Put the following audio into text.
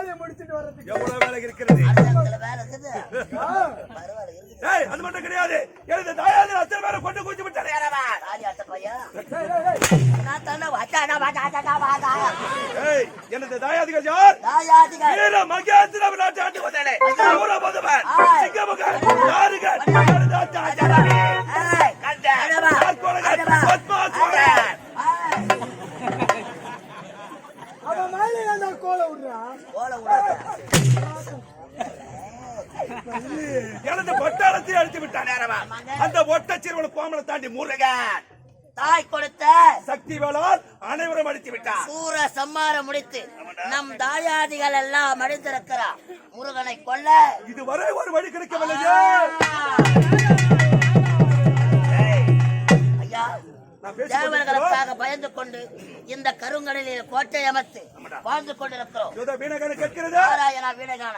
வேலையை முடிச்சிட்டு வர்றதுக்கு எவ்வளவு வேலை இருக்கிறது? வேலை இருக்குது. ஏய், அது மட்டும் கிடையாது. எனது தாயாதி அத்தனை பேரை கொண்டு குவிச்சு விட்டாரு. ஏய், எனது தாயாதிகள் யார்? வீர மகேந்திர நாட்டு ஆண்டு வந்தாலே. ஊர பதுமன், சிங்கமுகன், யாருகள்? எனது தாயாதி. அவன் மேலே ஏன்டா கோல விடுறான்? எனது பொட்டாளத்தை அடித்து விட்டான். அந்த ஒட்ட சிறுவன் கோமலை தாண்டி முருகன் தாய் கொடுத்த சக்தி வேளால் அனைவரும் அடித்து விட்டார். சூர சம்மாரம் முடித்து நம் தாயாதிகள் எல்லாம் அடித்திருக்கிறார். முருகனை கொல்ல இதுவரை ஒரு வழி கிடைக்கவில்லையே. ஐயா, தேவர்களுக்காக பயந்து கொண்டு இந்த கருங்கடலில் கோட்டை அமைத்து வாழ்ந்து கொண்டிருக்கிறோம். கேட்கிறது நாராயணா வீணகான